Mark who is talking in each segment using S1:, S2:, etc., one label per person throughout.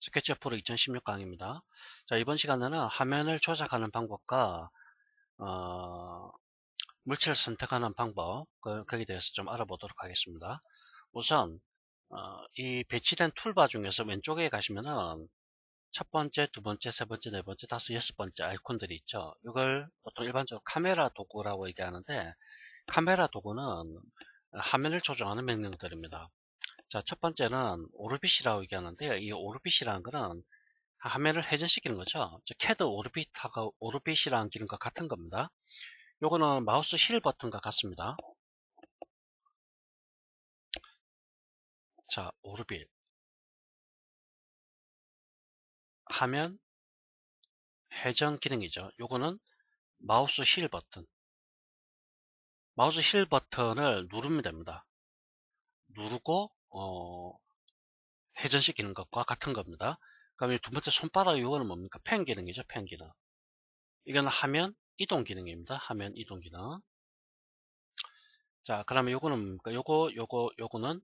S1: 스케치업 프로 2016 강의입니다. 자, 이번 시간에는 화면을 조작하는 방법과 물체를 선택하는 방법, 거기에 대해서 좀 알아보도록 하겠습니다. 우선 이 배치된 툴바 중에서 왼쪽에 가시면은 첫 번째, 두 번째, 세 번째, 네 번째, 다섯, 여섯 번째 아이콘들이 있죠. 이걸 보통 일반적으로 카메라 도구라고 얘기하는데, 카메라 도구는 화면을 조정하는 명령들입니다. 자, 첫 번째는 오르빗이라고 얘기하는데요. 이 오르빗이라는 거는 화면을 회전시키는 거죠. CAD 오르빗이라는 기능과 같은 겁니다. 요거는 마우스 힐 버튼과 같습니다. 자, 오르빗 화면 회전 기능이죠. 요거는 마우스 힐 버튼. 마우스 힐 버튼을 누르면 됩니다. 누르고 회전시키는 것과 같은 겁니다. 그럼 두 번째 손바닥 이거는 뭡니까? 펜 기능이죠. 펜 기능. 이건 화면 이동 기능입니다. 화면 이동 기능. 자, 그러면 요거는 뭡니까? 요거는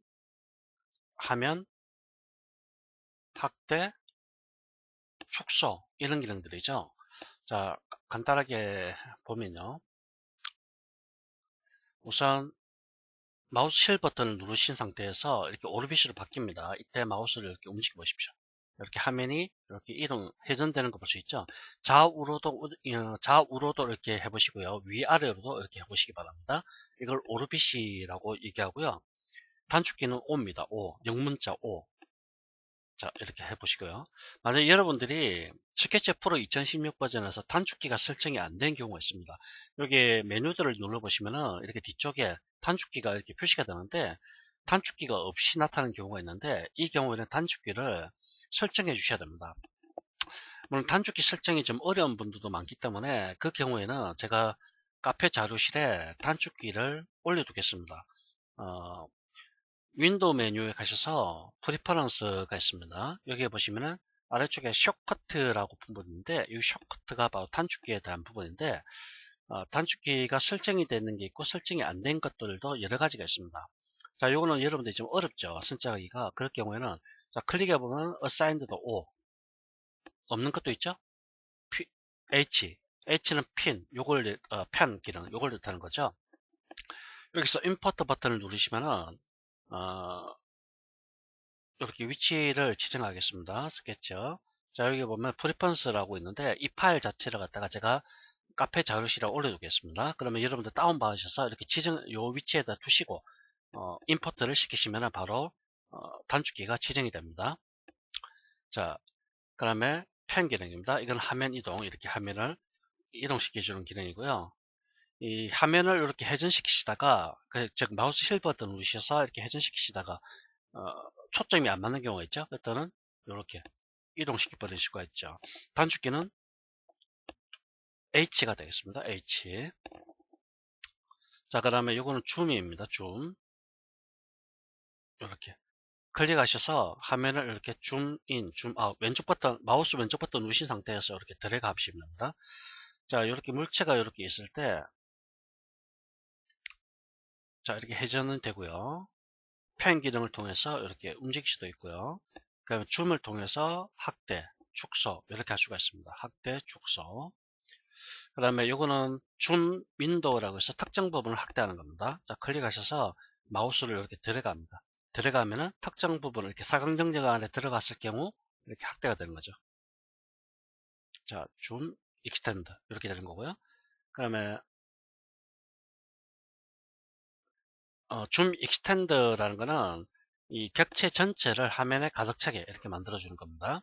S1: 화면 확대, 축소 이런 기능들이죠. 자, 간단하게 보면요. 우선 마우스 실 버튼을 누르신 상태에서 이렇게 오르빗으로 바뀝니다. 이때 마우스를 이렇게 움직여 보십시오. 이렇게 화면이 이렇게 이동, 회전되는 거 볼 수 있죠. 좌우로도 이렇게 해보시고요. 위아래로도 이렇게 해보시기 바랍니다. 이걸 오르빗이라고 얘기하고요. 단축키는 O입니다. O, 영문자 O. 자, 이렇게 해보시고요. 만약에 여러분들이 스케치업 프로 2016 버전에서 단축키가 설정이 안 된 경우가 있습니다. 여기 메뉴들을 눌러보시면은 이렇게 뒤쪽에 단축키가 이렇게 표시가 되는데 단축키가 없이 나타나는 경우가 있는데 이 경우에는 단축키를 설정해 주셔야 됩니다. 물론 단축키 설정이 좀 어려운 분들도 많기 때문에 그 경우에는 제가 카페 자료실에 단축키를 올려두겠습니다. 어, 윈도우 메뉴에 가셔서 프리퍼런스가 있습니다. 여기에 보시면은 아래쪽에 숏커트라고 부분인데 이 숏커트가 바로 단축키에 대한 부분인데 단축키가 설정이 되는 게 있고 설정이 안 된 것들도 여러 가지가 있습니다. 자, 요거는 여러분들이 좀 어렵죠. 선택하기가. 그럴 경우에는 자, 클릭해 보면 assigned O 없는 것도 있죠. P, H는 핀, 요걸 펜 기능, 요걸 뜻하는 거죠. 여기서 임포트 버튼을 누르시면은 이렇게 위치를 지정하겠습니다. 스케치업. 자, 여기 보면 프리퍼런스라고 있는데 이 파일 자체를 갖다가 제가 카페 자료실에 올려두겠습니다. 그러면 여러분들 다운받으셔서 이렇게 요 위치에다 두시고 임포트를 시키시면 바로 단축키가 지정이 됩니다. 자, 그 다음에 펜 기능입니다. 이건 화면 이동, 이렇게 화면을 이동시켜주는 기능이고요. 이 화면을 이렇게 회전시키시다가 즉 마우스 힐 버튼 누르셔서 이렇게 회전시키시다가 초점이 안 맞는 경우가 있죠. 그때는 이렇게 이동시켜 버릴 수가 있죠. 단축키는 H가 되겠습니다. H. 자, 그 다음에 이거는 줌입니다. 줌. 이렇게 클릭하셔서 화면을 이렇게 줌인, 줌아웃, 왼쪽 버튼, 마우스 왼쪽 버튼 누르신 상태에서 이렇게 드래그 하시면 됩니다. 자, 이렇게 물체가 이렇게 있을 때, 자, 이렇게 회전은 되고요. 펜 기능을 통해서 이렇게 움직일 수도 있고요. 그 다음에 줌을 통해서 확대, 축소, 이렇게 할 수가 있습니다. 확대, 축소. 그 다음에 요거는 줌 윈도우라고 해서 특정 부분을 확대하는 겁니다. 자, 클릭하셔서 마우스를 이렇게 들어갑니다. 들어가면은 특정 부분을 이렇게 사각정정 안에 들어갔을 경우 이렇게 확대가 되는 거죠. 자, 줌 익스텐드 이렇게 되는 거고요. 그 다음에 줌 익스텐드라는 거는 이 객체 전체를 화면에 가득 차게 이렇게 만들어 주는 겁니다.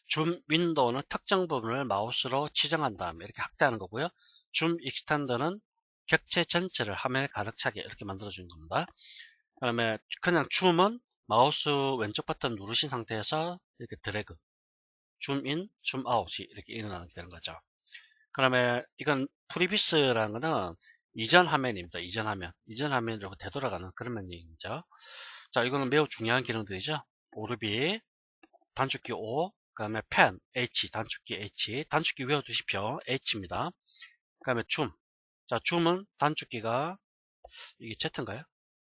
S1: 줌 윈도우는 특정 부분을 마우스로 지정한 다음에 이렇게 확대하는 거고요. 줌 익스텐더는 객체 전체를 화면에 가득 차게 이렇게 만들어 주는 겁니다. 그 다음에 그냥 줌은 마우스 왼쪽 버튼 누르신 상태에서 이렇게 드래그, 줌인, 줌아웃이 이렇게 일어나게 되는 거죠. 그 다음에 이건 프리비스라는 거는 이전 화면입니다. 이전 화면. 이전 화면으로 되돌아가는 그런 명령이죠. 자, 이거는 매우 중요한 기능들이죠. 오르비, 단축키 O, 그 다음에 펜, H, 단축키 H, 단축키 외워두십시오. H입니다. 그 다음에 줌. 자, 줌은 단축키가, 이게 Z인가요?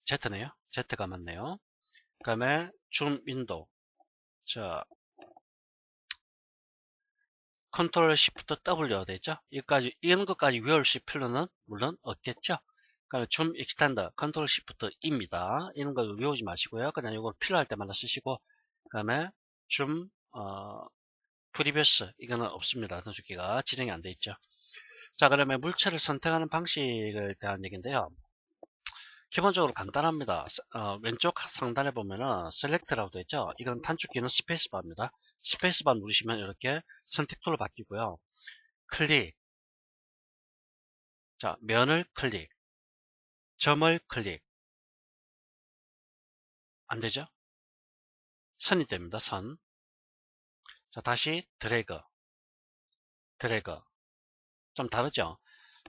S1: Z네요. Z가 맞네요. 그 다음에 줌 윈도우. 자, 컨트롤 시프트 W 되죠? 이런 것까지 외우실 필요는 물론 없겠죠? 그러니까 줌 익스텐더 컨트롤 시프트 E입니다. 이런 거 외우지 마시고요. 그냥 이걸 필요할 때마다 쓰시고, 그 다음에 줌, 프리비어스 이거는 없습니다. 선수기가 지정이 안 돼 있죠. 자, 그러면 물체를 선택하는 방식에 대한 얘기인데요. 기본적으로 간단합니다. 왼쪽 상단에 보면은 셀렉트라고 되어 있죠. 이건 단축키는 스페이스바입니다. 스페이스바 누르시면 이렇게 선택 툴로 바뀌고요. 클릭, 자, 면을 클릭, 점을 클릭, 안 되죠? 선이 됩니다. 선. 자, 다시 드래그, 드래그. 좀 다르죠?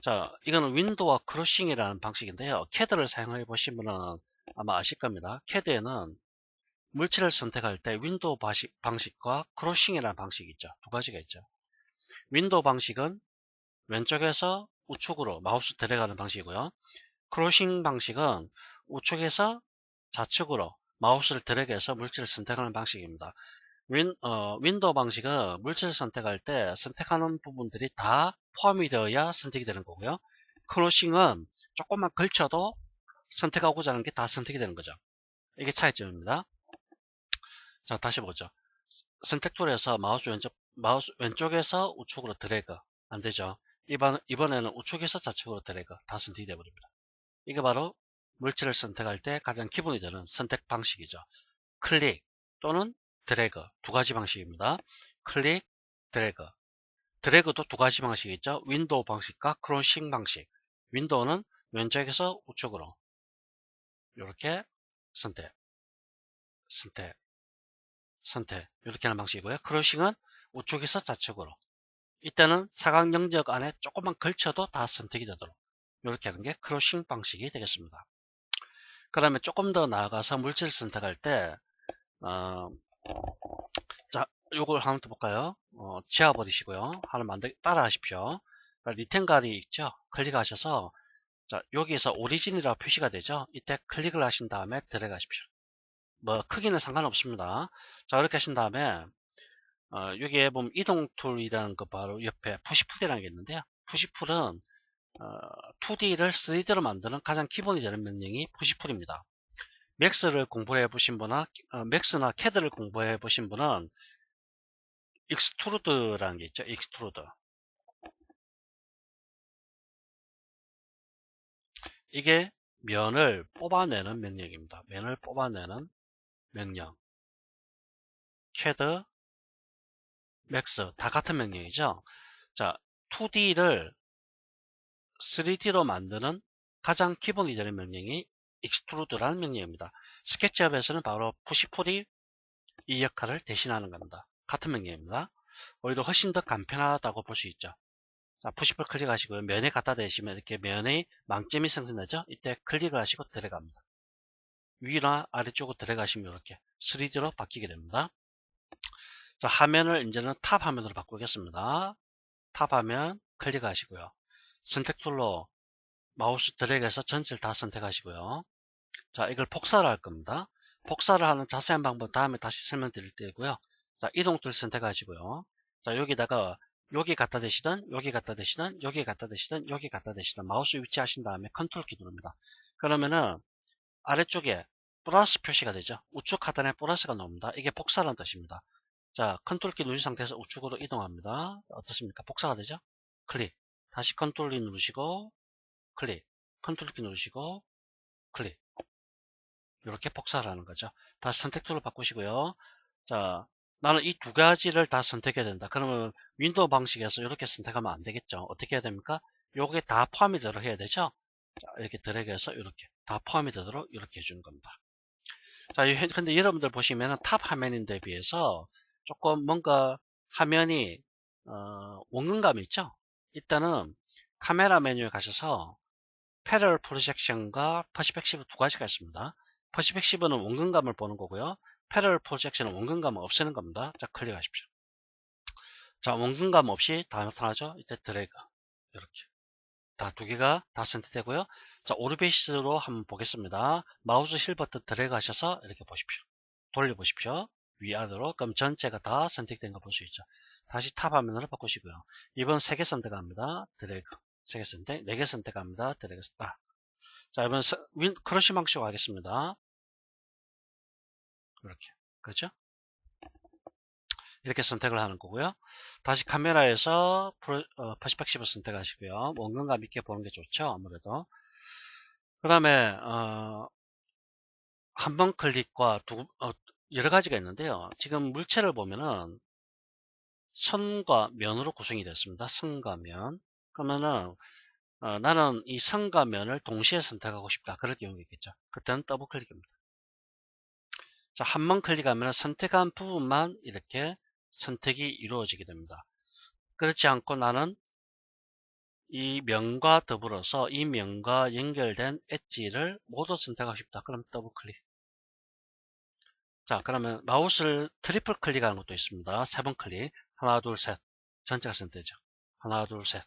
S1: 자, 이거는 윈도우와 크로싱이라는 방식인데요. 캐드를 사용해 보신 분은 아마 아실 겁니다. 캐드에는 물체를 선택할 때 윈도우 방식과 크로싱이라는 방식이 있죠. 두 가지가 있죠. 윈도우 방식은 왼쪽에서 우측으로 마우스 들어가는 방식이고요. 크로싱 방식은 우측에서 좌측으로 마우스를 드래그해서 물체를 선택하는 방식입니다. 윈도우 방식은 물체를 선택할 때 선택하는 부분들이 다 포함이 되어야 선택이 되는 거고요. 크로싱은 조금만 걸쳐도 선택하고자 하는 게 다 선택이 되는 거죠. 이게 차이점입니다. 자, 다시 보죠. 선택 툴에서 마우스 왼쪽에서 우측으로 드래그 안 되죠. 이번에는 우측에서 좌측으로 드래그 다 선택이 되어버립니다. 이게 바로 물체를 선택할 때 가장 기본이 되는 선택 방식이죠. 클릭 또는 드래그 두 가지 방식입니다. 클릭, 드래그. 드래그도 두 가지 방식이 있죠. 윈도우 방식과 크로싱 방식. 윈도우는 왼쪽에서 우측으로 이렇게 선택, 선택, 선택 이렇게 하는 방식이고요. 크로싱은 우측에서 좌측으로. 이때는 사각 영역 안에 조금만 걸쳐도 다 선택이 되도록 이렇게 하는 게 크로싱 방식이 되겠습니다. 그 다음에 조금 더 나아가서 물질 선택할 때 자, 요걸 한번 더 볼까요? 지워버리시고요. 하나 따라 하십시오. 리텐갈이 있죠? 클릭하셔서 자, 여기에서 오리진이라고 표시가 되죠? 이때 클릭을 하신 다음에 들어가십시오. 뭐 크기는 상관없습니다. 자, 이렇게 하신 다음에 여기에 보면 이동 툴이라는 거 바로 옆에 푸시풀이라는 게 있는데요. 푸시풀은 2D를 3D로 만드는 가장 기본이 되는 명령이 푸시풀입니다. 맥스를 공부해 보신 분이나 맥스나 캐드를 공부해 보신 분은 익스트루드라는 게 있죠. 익스트루드. 이게 면을 뽑아내는 명령입니다. 면을 뽑아내는 명령. 캐드, 맥스 다 같은 명령이죠. 자, 2D를 3D로 만드는 가장 기본이 되는 명령이 익스트루드라는 명령입니다. 스케치업에서는 바로 푸시풀이 이 역할을 대신하는 겁니다. 같은 명령입니다. 오히려 훨씬 더 간편하다고 볼 수 있죠. 자, 푸시풀 클릭하시고요. 면에 갖다 대시면 이렇게 면에 망점이 생성되죠. 이때 클릭을 하시고 들어갑니다. 위나 아래쪽으로 들어가시면 이렇게 3D로 바뀌게 됩니다. 자, 화면을 이제는 탑 화면으로 바꾸겠습니다. 탑 화면 클릭하시고요. 선택 툴로 마우스 드래그해서 전체를 다 선택하시고요. 자, 이걸 복사를 할 겁니다. 복사를 하는 자세한 방법 다음에 다시 설명드릴 때고요. 자, 이동 툴 선택하시고요. 자, 여기다가 여기 갖다 대시든 여기 갖다 대시든 여기 갖다 대시든 여기 갖다 대시든 마우스 위치하신 다음에 컨트롤 키 누릅니다. 그러면은 아래쪽에 플러스 표시가 되죠. 우측 하단에 플러스가 나옵니다. 이게 복사라는 뜻입니다. 자, 컨트롤 키 누른 상태에서 우측으로 이동합니다. 어떻습니까? 복사가 되죠? 클릭. 다시 컨트롤 키 누르시고 클릭. 컨트롤 키 누르시고 클릭. 이렇게 복사를 하는 거죠. 다시 선택 툴을 바꾸시고요. 자, 나는 이 두 가지를 다 선택해야 된다. 그러면 윈도우 방식에서 이렇게 선택하면 안 되겠죠. 어떻게 해야 됩니까? 요게 다 포함이 되도록 해야 되죠. 자, 이렇게 드래그해서 이렇게 다 포함이 되도록 이렇게 해주는 겁니다. 자, 근데 여러분들 보시면은 탑 화면인데 비해서 조금 뭔가 화면이 원근감이 있죠. 일단은 카메라 메뉴에 가셔서 패럴 프로젝션과 퍼스펙시브 두 가지가 있습니다. 퍼스펙시브는 원근감을 보는 거고요. 패럴 프로젝션은 원근감을 없애는 겁니다. 자, 클릭하십시오. 자, 원근감 없이 다 나타나죠. 이때 드래그 이렇게 다 두 개가 다 선택되고요. 자, 오르비스로 한번 보겠습니다. 마우스 힐 버튼 드래그 하셔서 이렇게 보십시오. 돌려보십시오. 위아래로. 그럼 전체가 다 선택된 거 볼 수 있죠. 다시 탑 화면으로 바꾸시고요. 이번 3개 선택합니다. 드래그. 3개 선택, 4개 선택합니다. 드래그. 자, 이번 크러쉬 방식으로 하겠습니다. 이렇게. 그렇죠? 이렇게 선택을 하는 거고요. 다시 카메라에서 퍼스펙티브 선택하시고요. 원근감 있게 보는 게 좋죠. 아무래도. 그 다음에 한 번 클릭과 여러 가지가 있는데요. 지금 물체를 보면은 선과 면으로 구성이 됐습니다. 선과 면. 그러면은 나는 이 선과 면을 동시에 선택하고 싶다. 그럴 경우가 있겠죠. 그때는 더블 클릭입니다. 자, 한 번 클릭하면 선택한 부분만 이렇게 선택이 이루어지게 됩니다. 그렇지 않고 나는 이 면과 더불어서 이 면과 연결된 엣지를 모두 선택하고 싶다. 그럼 더블 클릭. 자, 그러면 마우스를 트리플 클릭하는 것도 있습니다. 3번 클릭. 하나, 둘, 셋. 전체가 선택되죠. 하나, 둘, 셋.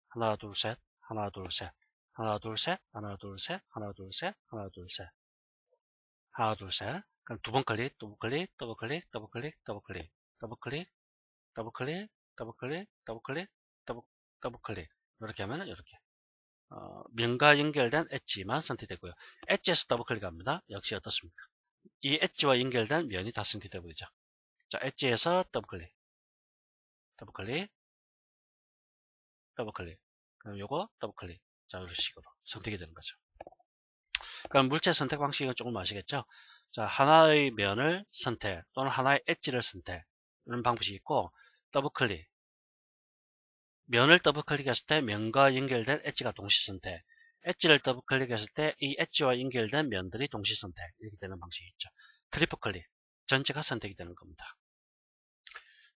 S1: 하나, 둘, 셋. 하나, 둘, 셋. 하나, 둘, 셋. 하나, 둘, 셋. 하나, 둘, 셋. 하나, 둘, 셋. 하나, 둘, 셋. 그럼 2번 클릭, 더블 클릭, 더블 클릭, 더블 클릭, 더블 클릭, 더블 클릭, 더블 클릭, 더블 클릭, 더블 클릭, 더블 클릭. 이렇게 하면 이렇게. 면과 연결된 엣지만 선택되고요. 엣지에서 더블 클릭합니다. 역시 어떻습니까? 이 엣지와 연결된 면이 다 선택되어 보이죠. 자, 엣지에서 더블 클릭, 더블 클릭, 더블 클릭. 그럼 요거 더블 클릭. 자, 이런 식으로 선택이 되는 거죠. 그럼 물체 선택 방식은 조금 아시겠죠? 자, 하나의 면을 선택 또는 하나의 엣지를 선택 이런 방법이 있고, 더블 클릭. 면을 더블 클릭했을 때 면과 연결된 엣지가 동시 선택. 엣지를 더블 클릭했을 때 이 엣지와 연결된 면들이 동시 선택. 이렇게 되는 방식이 있죠. 트리플 클릭. 전체가 선택이 되는 겁니다.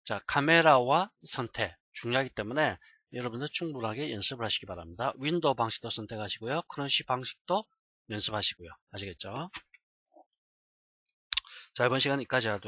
S1: 자, 카메라와 선택 중요하기 때문에 여러분들 충분하게 연습을 하시기 바랍니다. 윈도우 방식도 선택하시고요. 크러쉬 방식도 연습하시고요. 아시겠죠? 자, 이번 시간 여기까지 하도록